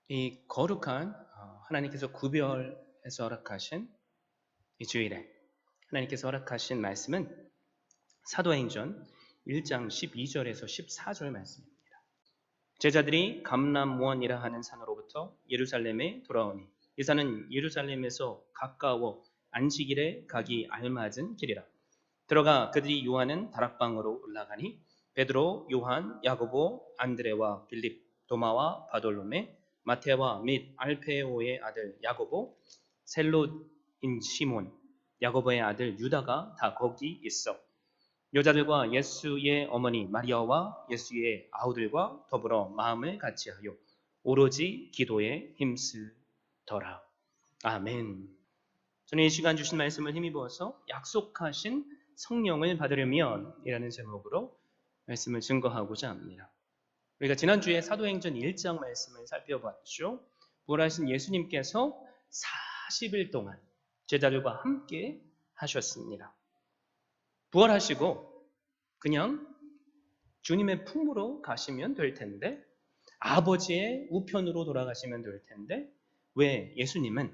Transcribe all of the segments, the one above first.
이 거룩한 하나님께서 구별해서 허락하신 이 주일에 하나님께서 허락하신 말씀은 사도행전 1장 12절에서 14절 말씀입니다. 제자들이 감람원이라 하는 산으로부터 예루살렘에 돌아오니 이 산은 예루살렘에서 가까워 안식일에 가기 알맞은 길이라. 들어가 그들이 요하는 다락방으로 올라가니 베드로, 요한, 야고보, 안드레와 빌립, 도마와 바돌로메, 마테와 및 알페오의 아들 야고보, 셀롯인 시몬, 야고보의 아들 유다가 다 거기 있어. 여자들과 예수의 어머니 마리아와 예수의 아우들과 더불어 마음을 같이하여 오로지 기도에 힘쓰더라. 아멘. 저는 이 시간 주신 말씀을 힘입어서 약속하신 성령을 받으려면 이라는 제목으로 말씀을 증거하고자 합니다. 우리가 지난주에 사도행전 1장 말씀을 살펴봤죠. 부활하신 예수님께서 40일 동안 제자들과 함께 하셨습니다. 부활하시고 그냥 주님의 품으로 가시면 될 텐데, 아버지의 우편으로 돌아가시면 될 텐데, 왜 예수님은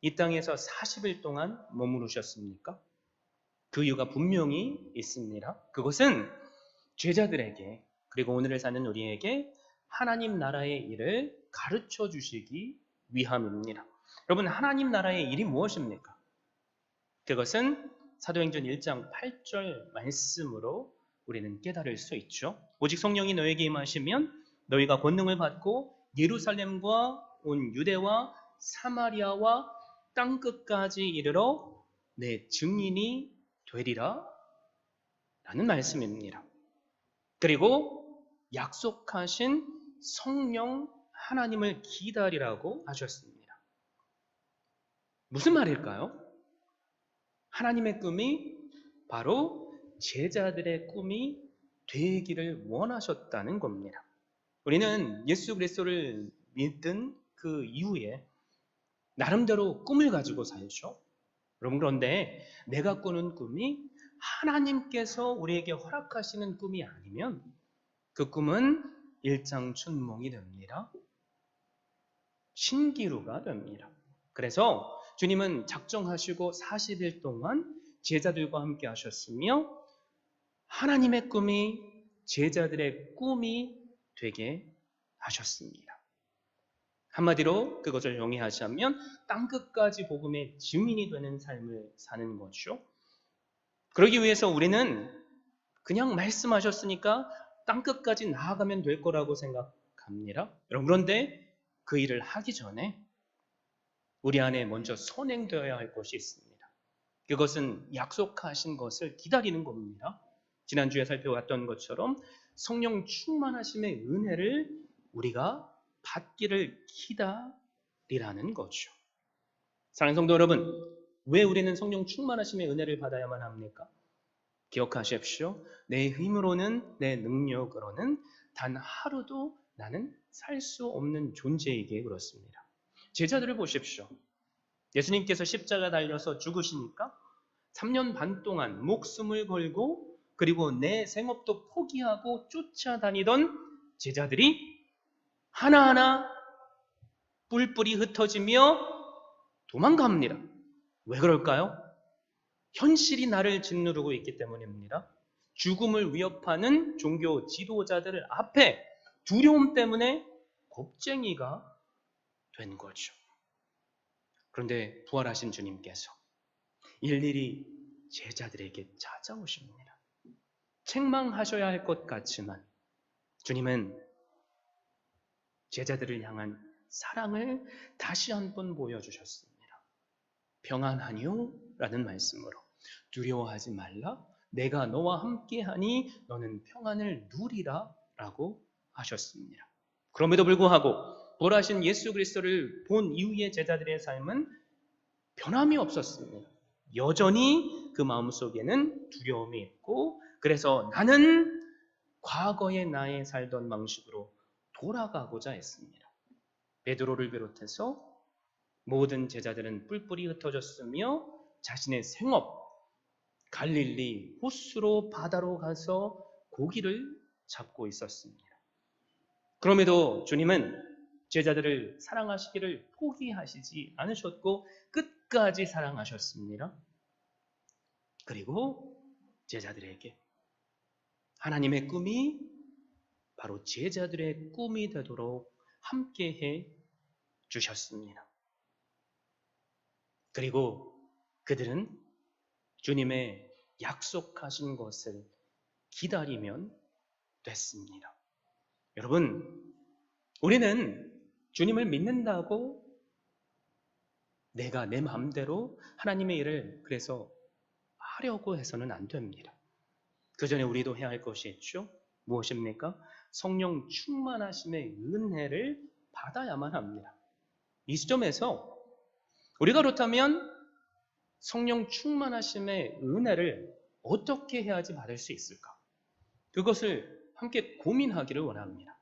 이 땅에서 40일 동안 머무르셨습니까? 그 이유가 분명히 있습니다. 그것은 제자들에게, 그리고 오늘을 사는 우리에게 하나님 나라의 일을 가르쳐 주시기 위함입니다. 여러분, 하나님 나라의 일이 무엇입니까? 그것은 사도행전 1장 8절 말씀으로 우리는 깨달을 수 있죠. 오직 성령이 너에게 임하시면 너희가 권능을 받고 예루살렘과 온 유대와 사마리아와 땅끝까지 이르러 내 증인이 되리라 라는 말씀입니다. 그리고 약속하신 성령 하나님을 기다리라고 하셨습니다. 무슨 말일까요? 하나님의 꿈이 바로 제자들의 꿈이 되기를 원하셨다는 겁니다. 우리는 예수 그리스도를 믿은 그 이후에 나름대로 꿈을 가지고 살죠. 여러분, 그런데 내가 꾸는 꿈이 하나님께서 우리에게 허락하시는 꿈이 아니면 그 꿈은 일장춘몽이 됩니다. 신기루가 됩니다. 그래서 주님은 작정하시고 40일 동안 제자들과 함께 하셨으며 하나님의 꿈이 제자들의 꿈이 되게 하셨습니다. 한마디로 그것을 정의하자면 땅끝까지 복음의 증인이 되는 삶을 사는 거죠. 그러기 위해서 우리는 그냥 말씀하셨으니까 땅끝까지 나아가면 될 거라고 생각합니다. 여러분, 그런데 그 일을 하기 전에 우리 안에 먼저 선행되어야 할 것이 있습니다. 그것은 약속하신 것을 기다리는 겁니다. 지난주에 살펴봤던 것처럼 성령 충만하심의 은혜를 우리가 받기를 기다리라는 거죠. 사랑하는 성도 여러분, 왜 우리는 성령 충만하심의 은혜를 받아야만 합니까? 기억하십시오. 내 힘으로는, 내 능력으로는 단 하루도 나는 살 수 없는 존재이기에 그렇습니다. 제자들을 보십시오. 예수님께서 십자가 달려서 죽으시니까 3년 반 동안 목숨을 걸고 그리고 내 생업도 포기하고 쫓아다니던 제자들이 하나하나 뿔뿔이 흩어지며 도망갑니다. 왜 그럴까요? 현실이 나를 짓누르고 있기 때문입니다. 죽음을 위협하는 종교 지도자들 앞에 두려움 때문에 겁쟁이가 된 거죠. 그런데 부활하신 주님께서 일일이 제자들에게 찾아오십니다. 책망하셔야 할 것 같지만 주님은 제자들을 향한 사랑을 다시 한번 보여주셨습니다. 평안하뇨? 라는 말씀으로 두려워하지 말라. 내가 너와 함께하니 너는 평안을 누리라 라고 하셨습니다. 그럼에도 불구하고 부활하신 예수 그리스도를 본 이후의 제자들의 삶은 변함이 없었습니다. 여전히 그 마음속에는 두려움이 있고 그래서 나는 과거의 나의 살던 방식으로 돌아가고자 했습니다. 베드로를 비롯해서 모든 제자들은 뿔뿔이 흩어졌으며 자신의 생업, 갈릴리, 호수로 바다로 가서 고기를 잡고 있었습니다. 그럼에도 주님은 제자들을 사랑하시기를 포기하시지 않으셨고 끝까지 사랑하셨습니다. 그리고 제자들에게 하나님의 꿈이 바로 제자들의 꿈이 되도록 함께해 주셨습니다. 그리고 그들은 주님의 약속하신 것을 기다리면 됐습니다. 여러분, 우리는 주님을 믿는다고 내가 내 마음대로 하나님의 일을 그래서 하려고 해서는 안 됩니다. 그 전에 우리도 해야 할 것이 있죠. 무엇입니까? 성령 충만하심의 은혜를 받아야만 합니다. 이 시점에서 우리가 그렇다면 성령 충만하심의 은혜를 어떻게 해야지 받을 수 있을까? 그것을 함께 고민하기를 원합니다.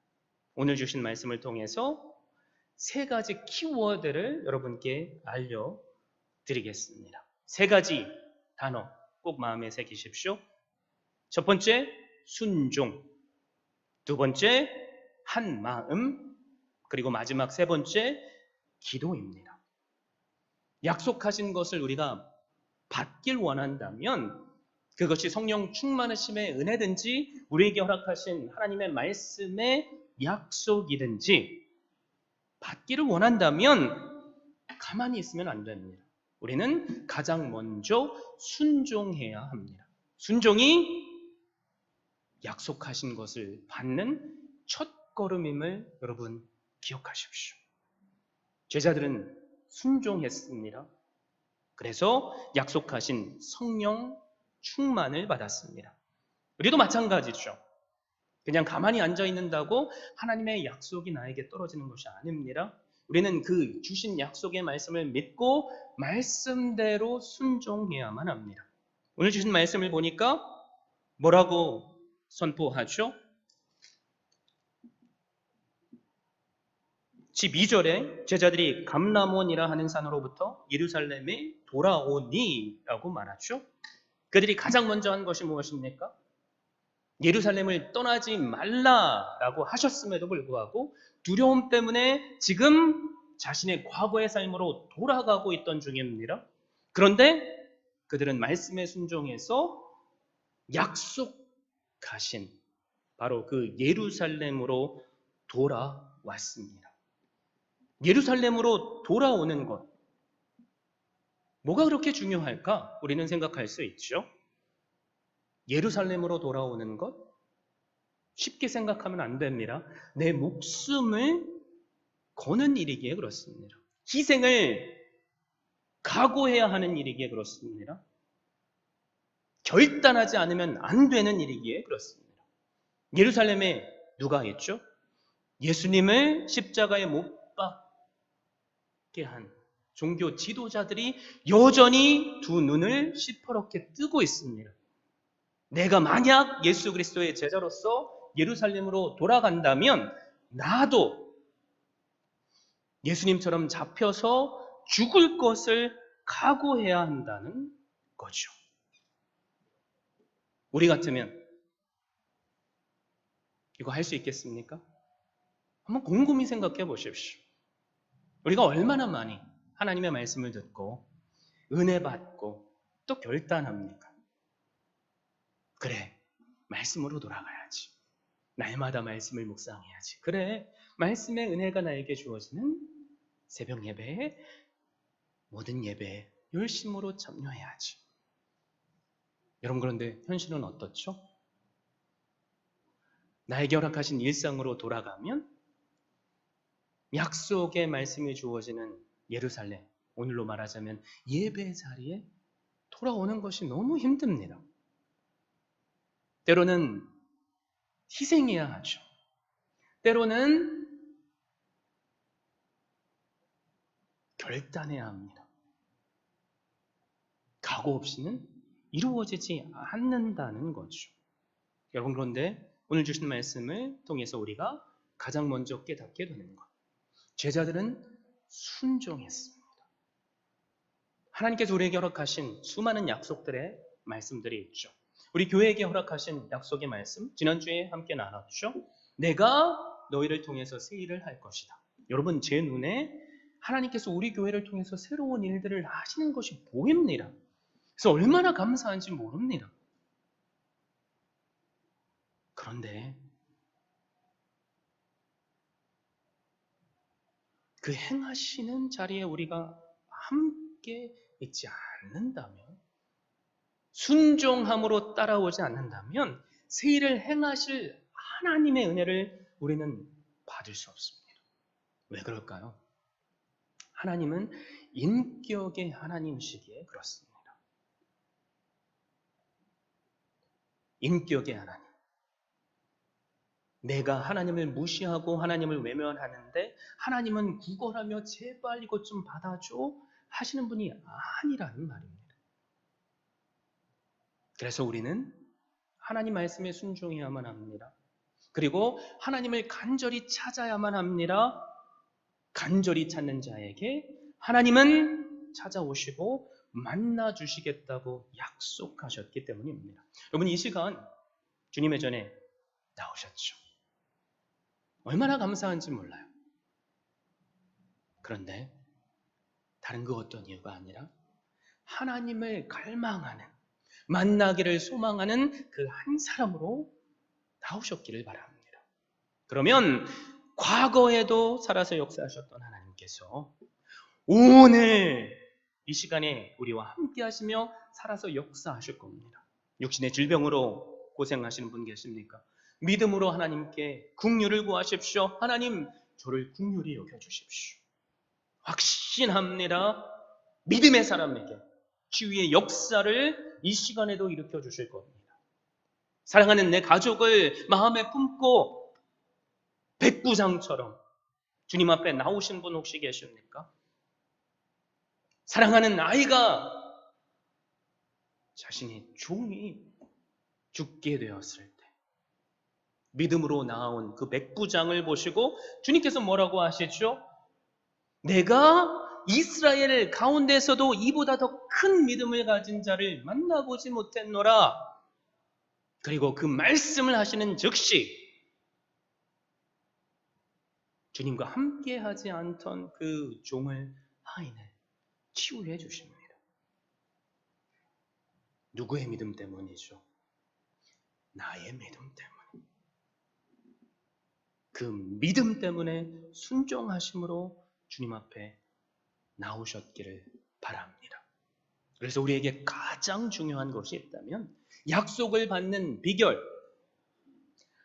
오늘 주신 말씀을 통해서 세 가지 키워드를 여러분께 알려드리겠습니다. 세 가지 단어 꼭 마음에 새기십시오. 첫 번째, 순종. 두 번째, 한 마음. 그리고 마지막 세 번째, 기도입니다. 약속하신 것을 우리가 받길 원한다면 그것이 성령 충만하심의 은혜든지 우리에게 허락하신 하나님의 말씀의 약속이든지 받기를 원한다면 가만히 있으면 안 됩니다. 우리는 가장 먼저 순종해야 합니다. 순종이 약속하신 것을 받는 첫 걸음임을 여러분 기억하십시오. 제자들은 순종했습니다. 그래서 약속하신 성령 충만을 받았습니다. 우리도 마찬가지죠. 그냥 가만히 앉아 있는다고 하나님의 약속이 나에게 떨어지는 것이 아닙니다. 우리는 그 주신 약속의 말씀을 믿고 말씀대로 순종해야만 합니다. 오늘 주신 말씀을 보니까 뭐라고 선포하죠? 12절에 제자들이 감람원이라 하는 산으로부터 예루살렘에 돌아오니 라고 말하죠. 그들이 가장 먼저 한 것이 무엇입니까? 예루살렘을 떠나지 말라라고 하셨음에도 불구하고 두려움 때문에 지금 자신의 과거의 삶으로 돌아가고 있던 중입니다. 그런데 그들은 말씀에 순종해서 약속하신 바로 그 예루살렘으로 돌아왔습니다. 예루살렘으로 돌아오는 것, 뭐가 그렇게 중요할까? 우리는 생각할 수 있죠. 예루살렘으로 돌아오는 것? 쉽게 생각하면 안 됩니다. 내 목숨을 거는 일이기에 그렇습니다. 희생을 각오해야 하는 일이기에 그렇습니다. 결단하지 않으면 안 되는 일이기에 그렇습니다. 예루살렘에 누가 있죠? 예수님을 십자가에 못 박게 한 종교 지도자들이 여전히 두 눈을 시퍼렇게 뜨고 있습니다. 내가 만약 예수 그리스도의 제자로서 예루살렘으로 돌아간다면 나도 예수님처럼 잡혀서 죽을 것을 각오해야 한다는 거죠. 우리 같으면 이거 할 수 있겠습니까? 한번 곰곰이 생각해 보십시오. 우리가 얼마나 많이 하나님의 말씀을 듣고 은혜 받고 또 결단합니까? 그래, 말씀으로 돌아가야지. 날마다 말씀을 묵상해야지. 그래, 말씀의 은혜가 나에게 주어지는 새벽 예배에 모든 예배에 열심으로 참여해야지. 여러분, 그런데 현실은 어떻죠? 나에게 허락하신 일상으로 돌아가면 약속의 말씀이 주어지는 예루살렘, 오늘로 말하자면 예배 자리에 돌아오는 것이 너무 힘듭니다. 때로는 희생해야 하죠. 때로는 결단해야 합니다. 각오 없이는 이루어지지 않는다는 거죠. 여러분, 그런데 오늘 주신 말씀을 통해서 우리가 가장 먼저 깨닫게 되는 것. 제자들은 순종했습니다. 하나님께서 우리에게 허락하신 수많은 약속들의 말씀들이 있죠. 우리 교회에게 허락하신 약속의 말씀, 지난주에 함께 나눴죠. 내가 너희를 통해서 새 일을 할 것이다. 여러분, 제 눈에 하나님께서 우리 교회를 통해서 새로운 일들을 하시는 것이 보입니다. 그래서 얼마나 감사한지 모릅니다. 그런데 그 행하시는 자리에 우리가 함께 있지 않는다면, 순종함으로 따라오지 않는다면 새 일을 행하실 하나님의 은혜를 우리는 받을 수 없습니다. 왜 그럴까요? 하나님은 인격의 하나님이시기에 그렇습니다. 인격의 하나님. 내가 하나님을 무시하고 하나님을 외면하는데 하나님은 구걸하며 제발 이것 좀 받아줘 하시는 분이 아니라는 말입니다. 그래서 우리는 하나님 말씀에 순종해야만 합니다. 그리고 하나님을 간절히 찾아야만 합니다. 간절히 찾는 자에게 하나님은 찾아오시고 만나주시겠다고 약속하셨기 때문입니다. 여러분, 이 시간 주님의 전에 나오셨죠. 얼마나 감사한지 몰라요. 그런데 다른 그 어떤 이유가 아니라 하나님을 갈망하는, 만나기를 소망하는 그 한 사람으로 나오셨기를 바랍니다. 그러면 과거에도 살아서 역사하셨던 하나님께서 오늘 이 시간에 우리와 함께 하시며 살아서 역사하실 겁니다. 육신의 질병으로 고생하시는 분 계십니까? 믿음으로 하나님께 긍휼을 구하십시오. 하나님, 저를 긍휼히 여겨주십시오. 확신합니다. 믿음의 사람에게 치유의 역사를 이 시간에도 일으켜 주실 겁니다. 사랑하는 내 가족을 마음에 품고 백부장처럼 주님 앞에 나오신 분 혹시 계십니까? 사랑하는 아이가 자신의 종이 죽게 되었을 때 믿음으로 나온 그 백부장을 보시고 주님께서 뭐라고 하시죠? 내가 이스라엘 가운데서도 이보다 더 큰 믿음을 가진 자를 만나보지 못했노라. 그리고 그 말씀을 하시는 즉시 주님과 함께 하지 않던 그 종을, 하인을 치유해 주십니다. 누구의 믿음 때문이죠? 나의 믿음 때문에. 그 믿음 때문에 순종하심으로 주님 앞에 나오셨기를 바랍니다. 그래서 우리에게 가장 중요한 것이 있다면 약속을 받는 비결,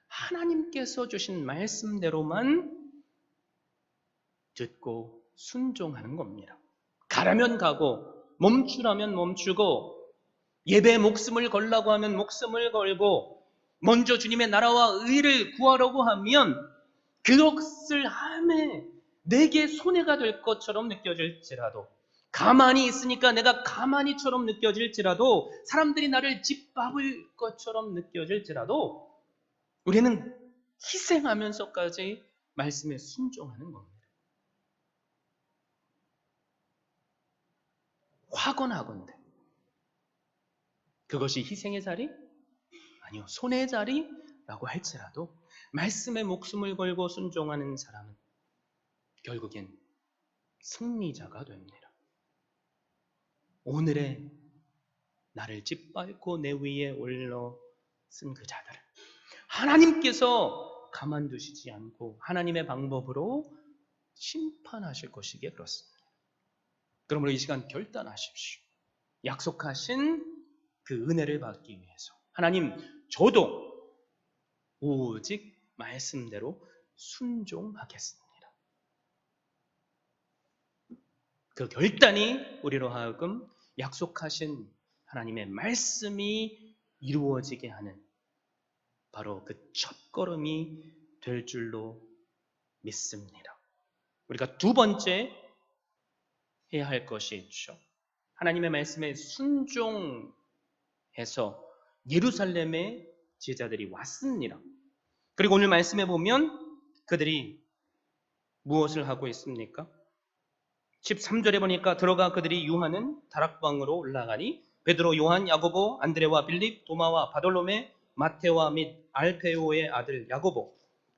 하나님께서 주신 말씀대로만 듣고 순종하는 겁니다. 가라면 가고 멈추라면 멈추고 예배에 목숨을 걸라고 하면 목숨을 걸고 먼저 주님의 나라와 의를 구하려고 하면 그것을 함에 내게 손해가 될 것처럼 느껴질지라도, 가만히 있으니까 내가 가만히처럼 느껴질지라도, 사람들이 나를 짓밟을 것처럼 느껴질지라도 우리는 희생하면서까지 말씀에 순종하는 겁니다. 확언하건대 그것이 희생의 자리? 아니요, 손해의 자리라고 할지라도 말씀에 목숨을 걸고 순종하는 사람은 결국엔 승리자가 됩니다. 오늘의 나를 짓밟고 내 위에 올려 쓴 그 자들을 하나님께서 가만두시지 않고 하나님의 방법으로 심판하실 것이기에 그렇습니다. 그러므로 이 시간 결단하십시오. 약속하신 그 은혜를 받기 위해서 하나님, 저도 오직 말씀대로 순종하겠습니다. 그 결단이 우리로 하여금 약속하신 하나님의 말씀이 이루어지게 하는 바로 그 첫걸음이 될 줄로 믿습니다. 우리가 두 번째 해야 할 것이 있죠. 하나님의 말씀에 순종해서 예루살렘에 제자들이 왔습니다. 그리고 오늘 말씀에 보면 그들이 무엇을 하고 있습니까? 13절에 보니까 들어가 그들이 유하는 다락방으로 올라가니 베드로, 요한, 야고보, 안드레와 빌립, 도마와 바돌로메, 마테와 및 알페오의 아들 야고보,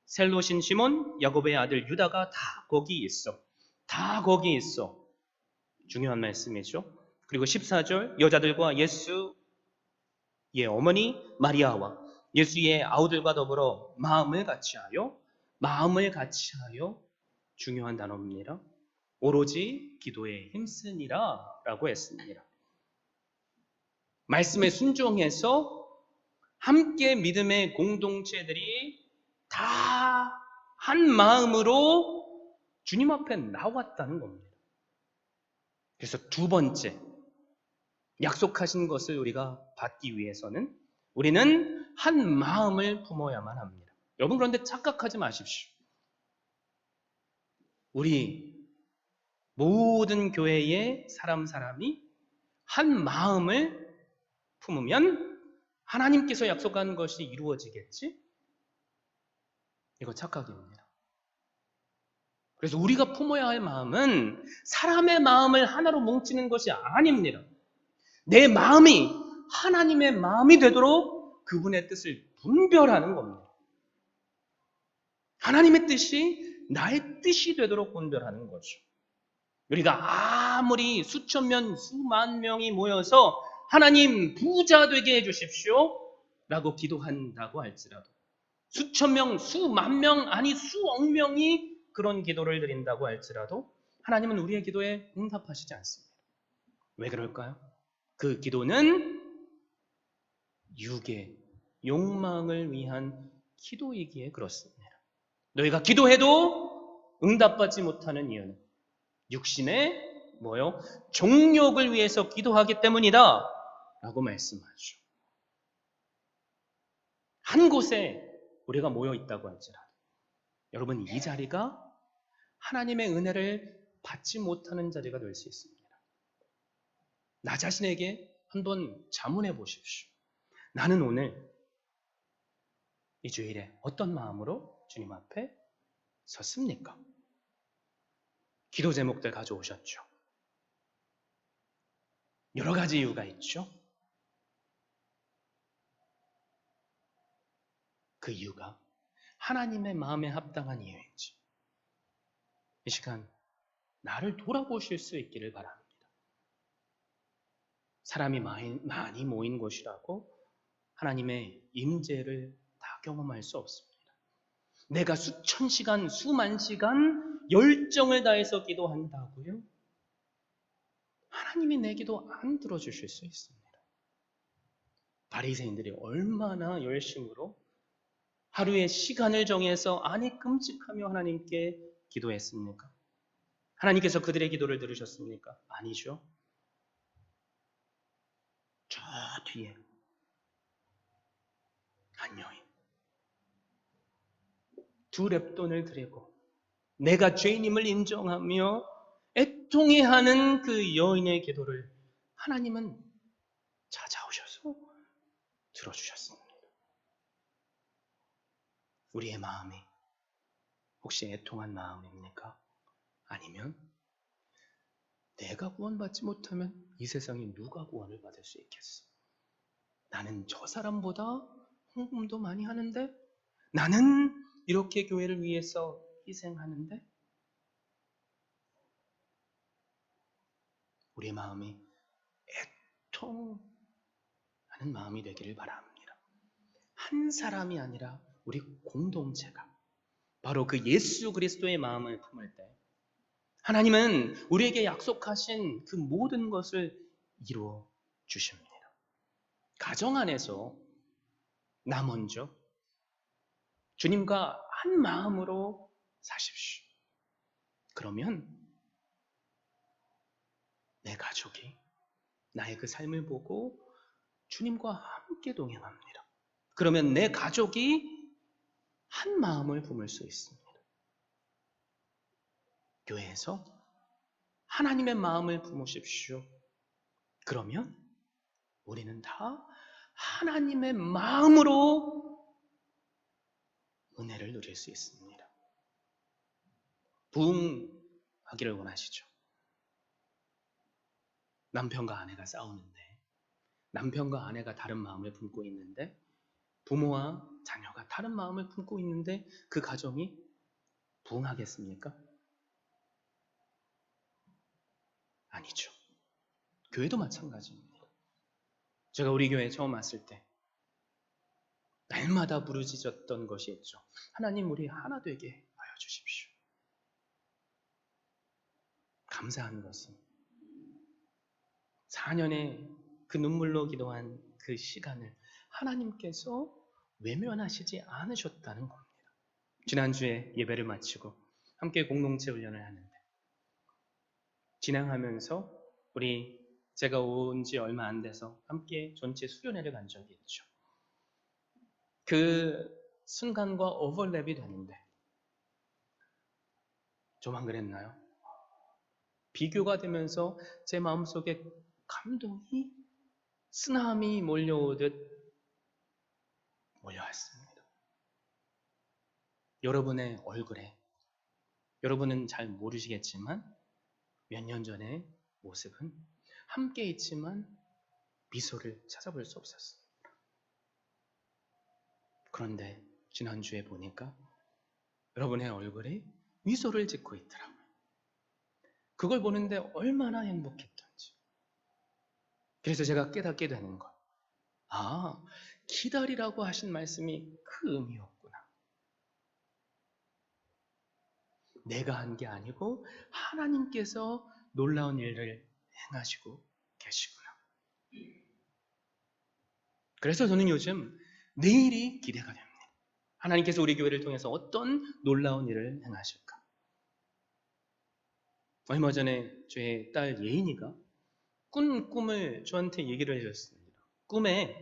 셀롯인 시몬, 야곱의 아들 유다가 다 거기 있어. 다 거기 있어. 중요한 말씀이죠. 그리고 14절 여자들과 예수의 어머니 마리아와 예수의 아우들과 더불어 마음을 같이하여 중요한 단어입니다. 오로지 기도에 힘쓰니라 라고 했습니다. 말씀에 순종해서 함께 믿음의 공동체들이 다 한 마음으로 주님 앞에 나왔다는 겁니다. 그래서 두 번째, 약속하신 것을 우리가 받기 위해서는 우리는 한 마음을 품어야만 합니다. 여러분, 그런데 착각하지 마십시오. 우리 모든 교회의 사람이 한 마음을 품으면 하나님께서 약속한 것이 이루어지겠지? 이거 착각입니다. 그래서 우리가 품어야 할 마음은 사람의 마음을 하나로 뭉치는 것이 아닙니다. 내 마음이 하나님의 마음이 되도록 그분의 뜻을 분별하는 겁니다. 하나님의 뜻이 나의 뜻이 되도록 분별하는 거죠. 우리가 아무리 수천 명, 수만 명이 모여서 하나님 부자 되게 해주십시오 라고 기도한다고 할지라도 수천 명, 수만 명, 아니 수억 명이 그런 기도를 드린다고 할지라도 하나님은 우리의 기도에 응답하시지 않습니다. 왜 그럴까요? 그 기도는 육의 욕망을 위한 기도이기에 그렇습니다. 너희가 기도해도 응답받지 못하는 이유는 육신의 정욕을 위해서 기도하기 때문이다 라고 말씀하죠. 한 곳에 우리가 모여 있다고 할지라도 여러분, 이 자리가 하나님의 은혜를 받지 못하는 자리가 될 수 있습니다. 나 자신에게 한번 자문해 보십시오. 나는 오늘 이 주일에 어떤 마음으로 주님 앞에 섰습니까? 기도 제목들 가져오셨죠. 여러 가지 이유가 있죠. 그 이유가 하나님의 마음에 합당한 이유인지 이 시간 나를 돌아보실 수 있기를 바랍니다. 사람이 많이 모인 곳이라고 하나님의 임재를 다 경험할 수 없습니다. 내가 수천 시간, 수만 시간 열정을 다해서 기도한다고요? 하나님이 내 기도 안 들어주실 수 있습니다. 바리새인들이 얼마나 열심으로 하루에 시간을 정해서 아니 끔찍하며 하나님께 기도했습니까? 하나님께서 그들의 기도를 들으셨습니까? 아니죠. 저 뒤에 한 여인 두 렙돈을 드리고 내가 죄인임을 인정하며 애통해하는 그 여인의 기도를 하나님은 찾아오셔서 들어주셨습니다. 우리의 마음이 혹시 애통한 마음입니까? 아니면 내가 구원받지 못하면 이 세상에 누가 구원을 받을 수 있겠어? 나는 저 사람보다 헌금도 많이 하는데 나는 이렇게 교회를 위해서 희생하는데 우리의 마음이 애통하는 마음이 되기를 바랍니다. 한 사람이 아니라 우리 공동체가 바로 그 예수 그리스도의 마음을 품을 때 하나님은 우리에게 약속하신 그 모든 것을 이루어 주십니다. 가정 안에서 나 먼저 주님과 한 마음으로 사십시오. 그러면 내 가족이 나의 그 삶을 보고 주님과 함께 동행합니다. 그러면 내 가족이 한 마음을 품을 수 있습니다. 교회에서 하나님의 마음을 품으십시오. 그러면 우리는 다 하나님의 마음으로 은혜를 누릴 수 있습니다. 부흥하기를 원하시죠? 남편과 아내가 싸우는데 남편과 아내가 다른 마음을 품고 있는데 부모와 자녀가 다른 마음을 품고 있는데 그 가정이 부흥하겠습니까? 아니죠. 교회도 마찬가지입니다. 제가 우리 교회에 처음 왔을 때 날마다 부르짖었던 것이 있죠. 하나님, 우리 하나 되게 하여 주십시오. 감사한 것은 4년의 그 눈물로 기도한 그 시간을 하나님께서 외면하시지 않으셨다는 겁니다. 지난주에 예배를 마치고 함께 공동체 훈련을 하는데 진행하면서 제가 온 지 얼마 안 돼서 함께 전체 수련회를 간 적이 있죠. 그 순간과 오버랩이 되는데 저만 그랬나요? 비교가 되면서 제 마음속에 감동이 쓰나미 몰려오듯 몰려왔습니다. 여러분의 얼굴에 여러분은 잘 모르시겠지만 몇 년 전의 모습은 함께 있지만 미소를 찾아볼 수 없었어요. 그런데 지난주에 보니까 여러분의 얼굴에 미소를 짓고 있더라고요. 그걸 보는데 얼마나 행복했던지. 그래서 제가 깨닫게 되는 것. 아, 기다리라고 하신 말씀이 그 의미였구나. 내가 한 게 아니고 하나님께서 놀라운 일을 행하시고 계시구나. 그래서 저는 요즘 내일이 기대가 됩니다. 하나님께서 우리 교회를 통해서 어떤 놀라운 일을 행하실까? 얼마 전에 저의 딸 예인이가 꾼 꿈을 저한테 얘기를 해줬습니다. 꿈에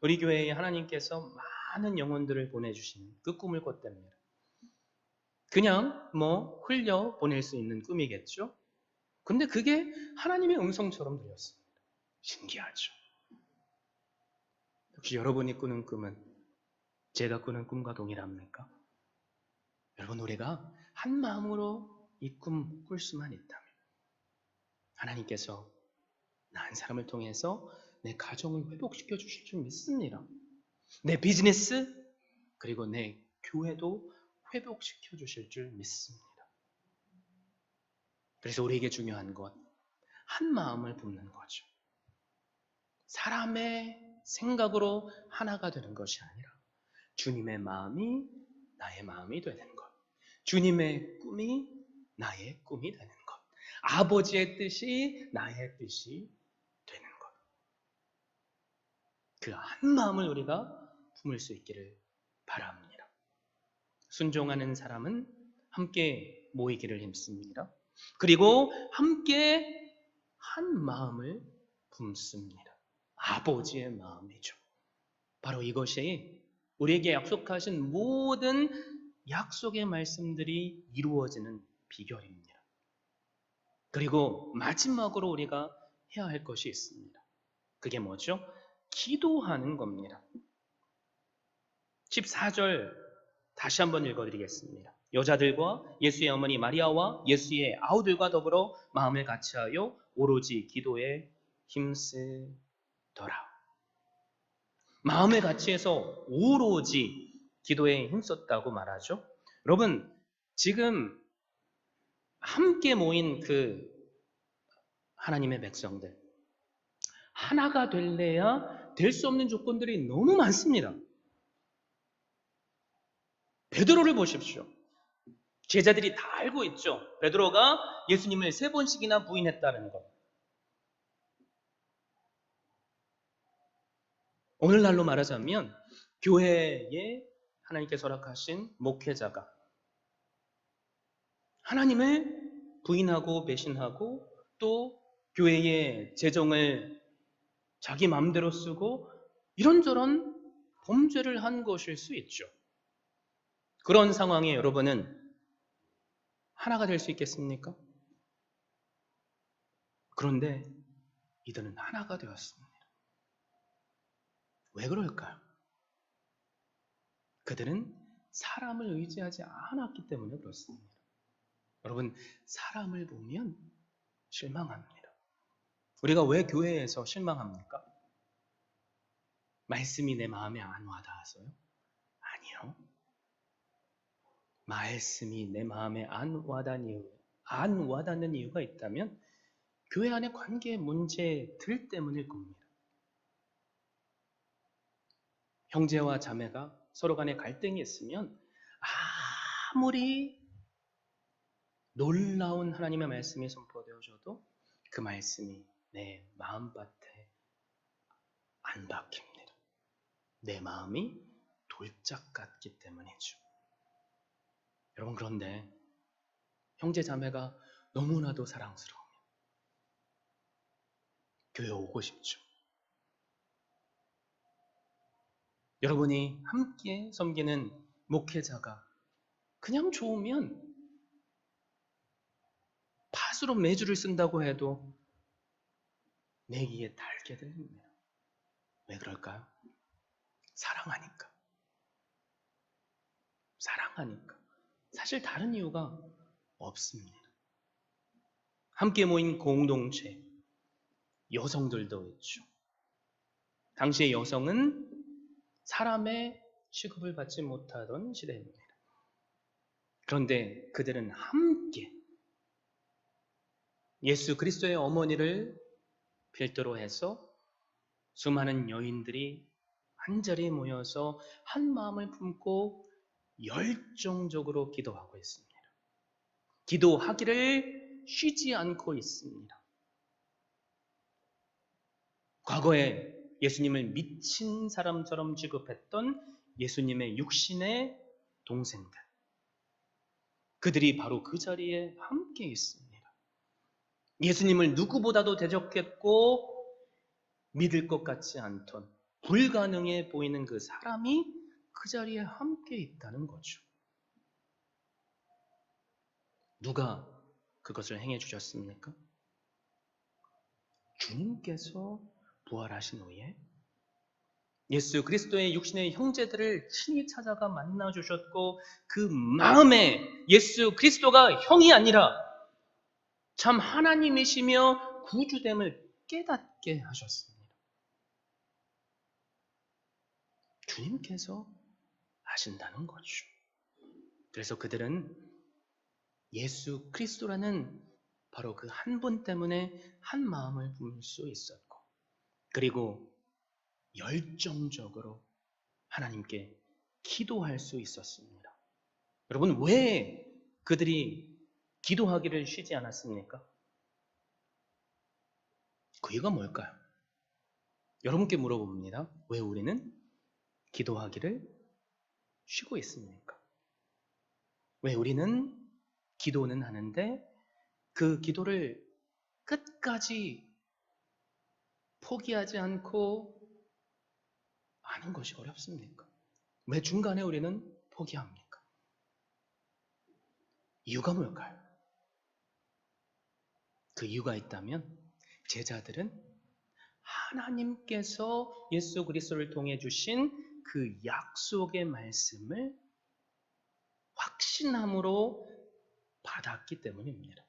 우리 교회에 하나님께서 많은 영혼들을 보내주시는 그 꿈을 꿨답니다. 그냥 흘려 보낼 수 있는 꿈이겠죠? 근데 그게 하나님의 음성처럼 들렸습니다. 신기하죠? 혹시 여러분이 꾸는 꿈은 제가 꾸는 꿈과 동일합니까? 여러분, 우리가 한 마음으로 이 꿈 꿀 수만 있다면 하나님께서 나 한 사람을 통해서 내 가정을 회복시켜 주실 줄 믿습니다. 내 비즈니스 그리고 내 교회도 회복시켜 주실 줄 믿습니다. 그래서 우리에게 중요한 것, 한 마음을 품는 거죠. 사람의 생각으로 하나가 되는 것이 아니라 주님의 마음이 나의 마음이 되는 것, 주님의 꿈이 나의 꿈이 되는 것, 아버지의 뜻이 나의 뜻이 되는 것. 그 한 마음을 우리가 품을 수 있기를 바랍니다. 순종하는 사람은 함께 모이기를 힘씁니다. 그리고 함께 한 마음을 품습니다. 아버지의 마음이죠. 바로 이것이 우리에게 약속하신 모든 약속의 말씀들이 이루어지는 비결입니다. 그리고 마지막으로 우리가 해야 할 것이 있습니다. 그게 뭐죠? 기도하는 겁니다. 14절 다시 한번 읽어드리겠습니다. 여자들과 예수의 어머니 마리아와 예수의 아우들과 더불어 마음을 같이하여 오로지 기도에 힘쓰더라. 마음을 같이해서 오로지 기도에 힘썼다고 말하죠. 여러분, 지금 함께 모인 그 하나님의 백성들, 하나가 될래야 될 수 없는 조건들이 너무 많습니다. 베드로를 보십시오. 제자들이 다 알고 있죠. 베드로가 예수님을 3번씩이나 부인했다는 것. 오늘날로 말하자면 교회에 하나님께서 허락하신 목회자가 하나님을 부인하고 배신하고 또 교회의 재정을 자기 마음대로 쓰고 이런저런 범죄를 한 것일 수 있죠. 그런 상황에 여러분은 하나가 될 수 있겠습니까? 그런데 이들은 하나가 되었습니다. 왜 그럴까요? 그들은 사람을 의지하지 않았기 때문에 그렇습니다. 여러분, 사람을 보면 실망합니다. 우리가 왜 교회에서 실망합니까? 말씀이 내 마음에 안 와닿아서요? 아니요. 말씀이 내 마음에 안 와닿는 이유가 있다면 교회 안의 관계 문제들 때문일 겁니다. 형제와 자매가 서로 간에 갈등이 있으면 아무리 놀라운 하나님의 말씀이 선포되어져도 그 말씀이 내 마음밭에 안 박힙니다. 내 마음이 돌짝 같기 때문이죠. 여러분, 그런데 형제 자매가 너무나도 사랑스러우면 교회 오고 싶죠. 여러분이 함께 섬기는 목회자가 그냥 좋으면 팥으로 매주를 쓴다고 해도 내기에 달게 됩니다. 왜 그럴까요? 사랑하니까. 사랑하니까. 사실 다른 이유가 없습니다. 함께 모인 공동체, 여성들도 있죠. 당시의 여성은 사람의 취급을 받지 못하던 시대입니다. 그런데 그들은 함께 예수 그리스도의 어머니를 필두로 해서 수많은 여인들이 한자리에 모여서 한 마음을 품고 열정적으로 기도하고 있습니다. 기도하기를 쉬지 않고 있습니다. 과거에 예수님을 미친 사람처럼 취급했던 예수님의 육신의 동생들, 그들이 바로 그 자리에 함께 있습니다. 예수님을 누구보다도 대적했고 믿을 것 같지 않던 불가능해 보이는 그 사람이 그 자리에 함께 있다는 거죠. 누가 그것을 행해 주셨습니까? 주님께서 부활하신 후에 예수 그리스도의 육신의 형제들을 친히 찾아가 만나 주셨고 그 마음에 예수 그리스도가 형이 아니라 참 하나님이시며 구주됨을 깨닫게 하셨습니다. 주님께서 하신다는 거죠. 그래서 그들은 예수 그리스도라는 바로 그 한 분 때문에 한 마음을 품을 수 있었고, 그리고 열정적으로 하나님께 기도할 수 있었습니다. 여러분, 왜 그들이 기도하기를 쉬지 않았습니까? 그 이유가 뭘까요? 여러분께 물어봅니다. 왜 우리는 기도하기를 쉬고 있습니까? 왜 우리는 기도는 하는데 그 기도를 끝까지 포기하지 않고 하는 것이 어렵습니까? 왜 중간에 우리는 포기합니까? 이유가 뭘까요? 그 이유가 있다면 제자들은 하나님께서 예수 그리스도를 통해 주신 그 약속의 말씀을 확신함으로 받았기 때문입니다.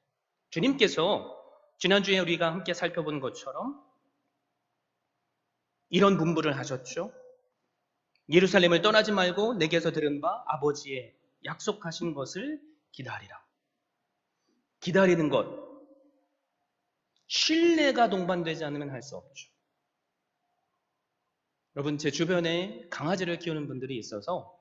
주님께서 지난주에 우리가 함께 살펴본 것처럼 이런 분부를 하셨죠. 예루살렘을 떠나지 말고 내게서 들은 바 아버지의 약속하신 것을 기다리라. 기다리는 것, 신뢰가 동반되지 않으면 할 수 없죠. 여러분, 제 주변에 강아지를 키우는 분들이 있어서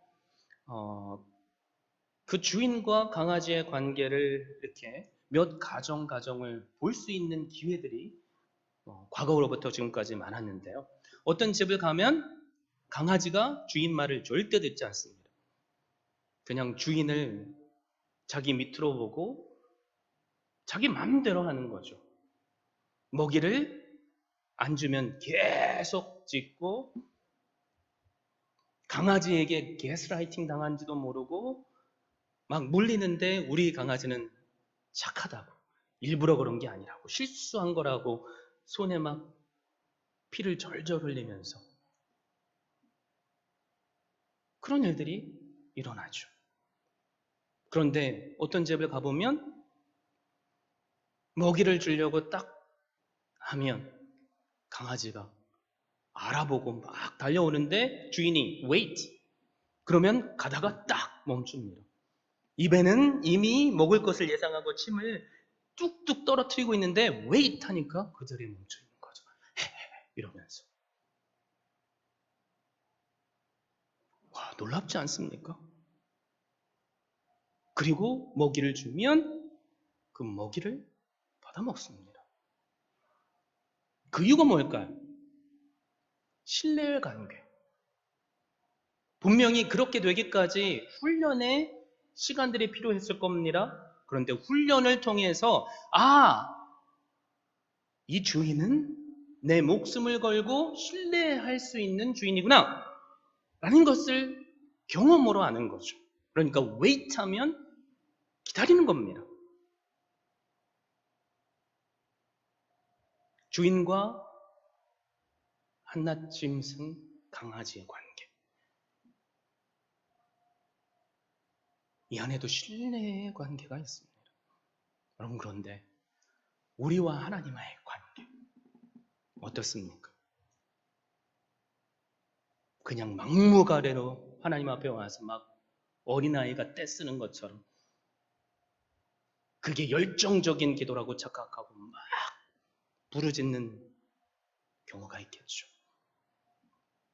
그 주인과 강아지의 관계를 이렇게 몇 가정을 볼 수 있는 기회들이 과거로부터 지금까지 많았는데요. 어떤 집을 가면 강아지가 주인 말을 절대 듣지 않습니다. 그냥 주인을 자기 밑으로 보고 자기 마음대로 하는 거죠. 먹이를 안 주면 계속 짖고 강아지에게 가스라이팅 당한지도 모르고 막 물리는데 우리 강아지는 착하다고, 일부러 그런 게 아니라고, 실수한 거라고 손에 막 피를 절절 흘리면서 그런 일들이 일어나죠. 그런데 어떤 집을 가보면 먹이를 주려고 딱 하면 강아지가 알아보고 막 달려오는데 주인이 wait. 그러면 가다가 딱 멈춥니다. 입에는 이미 먹을 것을 예상하고 침을 뚝뚝 떨어뜨리고 있는데 wait 하니까 그 자리에 멈춰 있는 거죠. 이러면서. 와, 놀랍지 않습니까? 그리고 먹이를 주면 그 먹이를 받아 먹습니다. 그 이유가 뭘까요? 신뢰의 관계. 분명히 그렇게 되기까지 훈련의 시간들이 필요했을 겁니다. 그런데 훈련을 통해서 이 주인은 내 목숨을 걸고 신뢰할 수 있는 주인이구나 라는 것을 경험으로 아는 거죠. 그러니까 wait 하면 기다리는 겁니다. 주인과 한낱짐 쓴 강아지의 관계. 이 안에도 신뢰의 관계가 있습니다. 여러분, 그런데 우리와 하나님과의 관계 어떻습니까? 그냥 막무가내로 하나님 앞에 와서 막 어린아이가 떼쓰는 것처럼 그게 열정적인 기도라고 착각하고 막 부르짖는 경우가 있겠죠.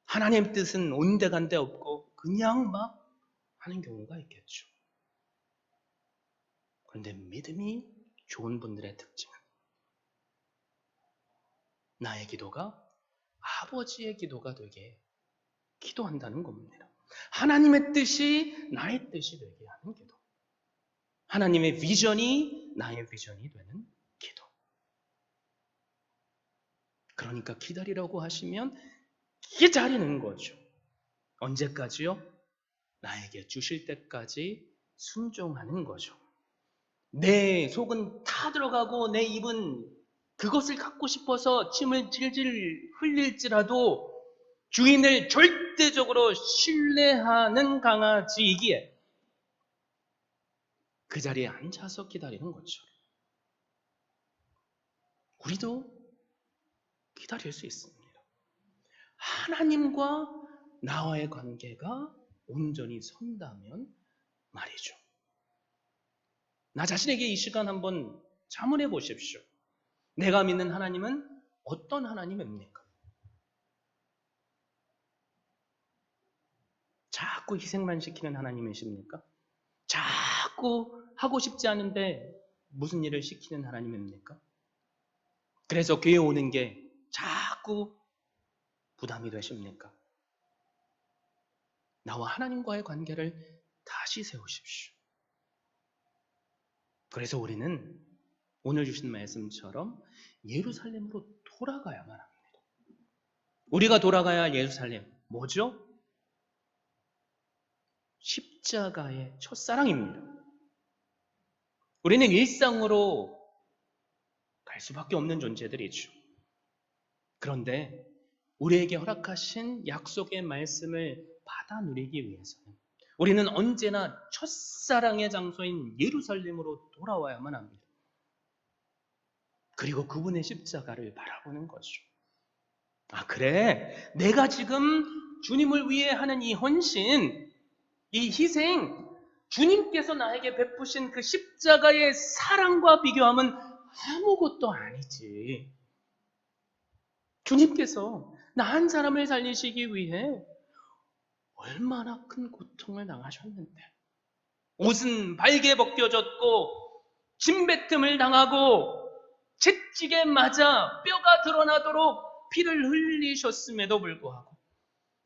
하나님 뜻은 온데간데 없고 그냥 막 하는 경우가 있겠죠. 그런데 믿음이 좋은 분들의 특징은 나의 기도가 아버지의 기도가 되게 기도한다는 겁니다. 하나님의 뜻이 나의 뜻이 되게 하는 기도. 하나님의 비전이 나의 비전이 되는 기도. 그러니까 기다리라고 하시면 기다리는 거죠. 언제까지요? 나에게 주실 때까지 순종하는 거죠. 내 속은 타 들어가고 내 입은 그것을 갖고 싶어서 침을 질질 흘릴지라도 주인을 절대적으로 신뢰하는 강아지이기에 그 자리에 앉아서 기다리는 거죠. 우리도 기다릴 수 있습니다. 하나님과 나와의 관계가 온전히 선다면 말이죠. 나 자신에게 이 시간 한번 자문해 보십시오. 내가 믿는 하나님은 어떤 하나님입니까? 자꾸 희생만 시키는 하나님이십니까? 자꾸 하고 싶지 않은데 무슨 일을 시키는 하나님입니까? 그래서 교회 오는 게 자꾸 부담이 되십니까? 나와 하나님과의 관계를 다시 세우십시오. 그래서 우리는 오늘 주신 말씀처럼 예루살렘으로 돌아가야만 합니다. 우리가 돌아가야 할 예루살렘 뭐죠? 십자가의 첫사랑입니다. 우리는 일상으로 갈 수밖에 없는 존재들이죠. 그런데 우리에게 허락하신 약속의 말씀을 받아 누리기 위해서는 우리는 언제나 첫사랑의 장소인 예루살렘으로 돌아와야만 합니다. 그리고 그분의 십자가를 바라보는 거죠. 그래. 내가 지금 주님을 위해 하는 이 헌신, 이 희생, 주님께서 나에게 베푸신 그 십자가의 사랑과 비교하면 아무것도 아니지. 주님께서 나 한 사람을 살리시기 위해 얼마나 큰 고통을 당하셨는데 옷은 발게 벗겨졌고 침뱉음을 당하고 채찍에 맞아 뼈가 드러나도록 피를 흘리셨음에도 불구하고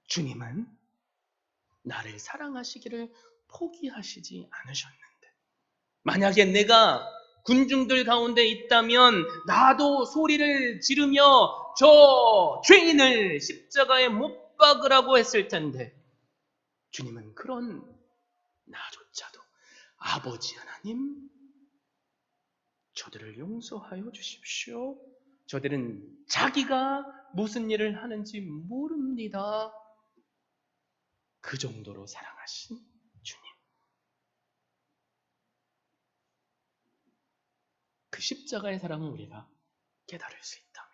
주님은 나를 사랑하시기를 포기하시지 않으셨는데 만약에 내가 군중들 가운데 있다면 나도 소리를 지르며 저 죄인을 십자가에 못 박으라고 했을 텐데 주님은 그런 나조차도 아버지 하나님 저들을 용서하여 주십시오. 저들은 자기가 무슨 일을 하는지 모릅니다. 그 정도로 사랑하신 주님. 그 십자가의 사랑을 우리가 깨달을 수 있다면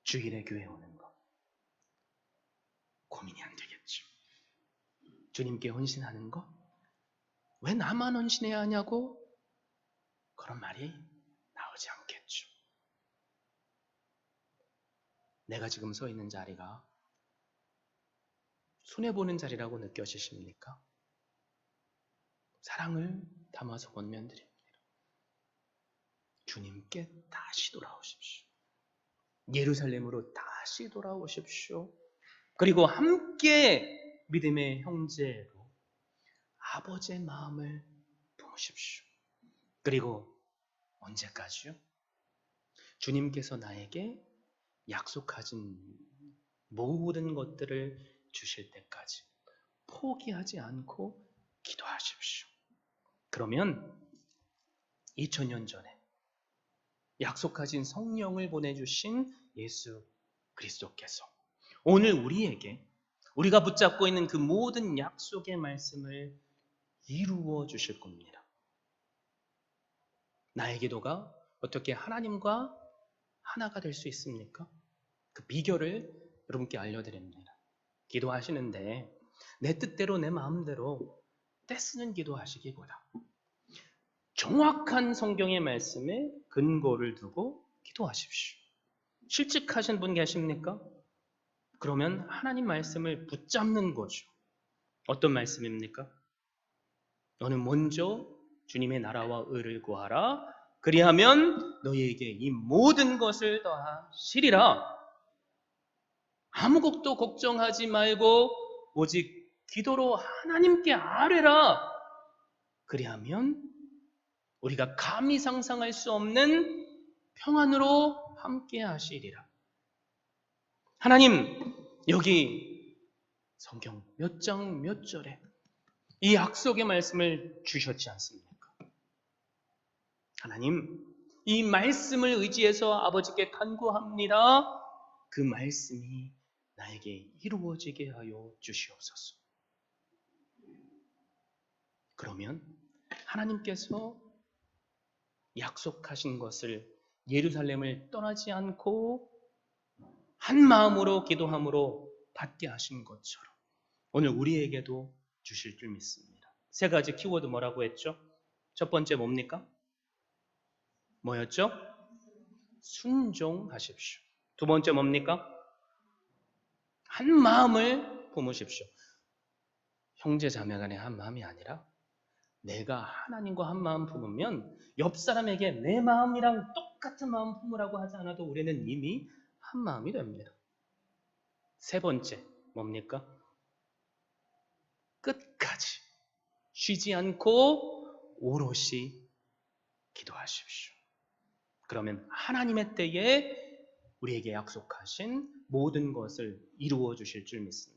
주일에 교회 오는 거 고민이 안 되겠죠. 주님께 헌신하는 거? 왜 나만 헌신해야 하냐고? 그런 말이 나오지 않겠죠. 내가 지금 서 있는 자리가 손해보는 자리라고 느껴지십니까? 사랑을 담아서 권면드립니다. 주님께 다시 돌아오십시오. 예루살렘으로 다시 돌아오십시오. 그리고 함께 믿음의 형제로 아버지의 마음을 품으십시오. 그리고 언제까지요? 주님께서 나에게 약속하신 모든 것들을 주실 때까지 포기하지 않고 기도하십시오. 그러면 2000년 전에 약속하신 성령을 보내주신 예수 그리스도께서 오늘 우리에게 우리가 붙잡고 있는 그 모든 약속의 말씀을 이루어 주실 겁니다. 나의 기도가 어떻게 하나님과 하나가 될 수 있습니까? 그 비결을 여러분께 알려드립니다. 기도하시는데 내 뜻대로 내 마음대로 떼쓰는 기도하시기보다 정확한 성경의 말씀에 근거를 두고 기도하십시오. 실직하신 분 계십니까? 그러면 하나님 말씀을 붙잡는 거죠. 어떤 말씀입니까? 너는 먼저 주님의 나라와 의를 구하라. 그리하면 너희에게 이 모든 것을 더하시리라. 아무것도 걱정하지 말고 오직 기도로 하나님께 아뢰라. 그리하면 우리가 감히 상상할 수 없는 평안으로 함께 하시리라. 하나님, 여기 성경 몇 장 몇 절에 이 약속의 말씀을 주셨지 않습니까? 하나님, 이 말씀을 의지해서 아버지께 간구합니다. 그 말씀이 나에게 이루어지게 하여 주시옵소서. 그러면 하나님께서 약속하신 것을 예루살렘을 떠나지 않고 한 마음으로 기도함으로 받게 하신 것처럼 오늘 우리에게도 주실 줄 믿습니다. 세 가지 키워드 뭐라고 했죠? 첫 번째 뭡니까? 뭐였죠? 순종하십시오. 두 번째 뭡니까? 한 마음을 품으십시오. 형제 자매 간의 한 마음이 아니라 내가 하나님과 한 마음 품으면 옆 사람에게 내 마음이랑 똑같은 마음 품으라고 하지 않아도 우리는 이미 한 마음이 됩니다. 세 번째 뭡니까? 끝까지 쉬지 않고 오롯이 기도하십시오. 그러면 하나님의 때에 우리에게 약속하신 모든 것을 이루어 주실 줄 믿습니다.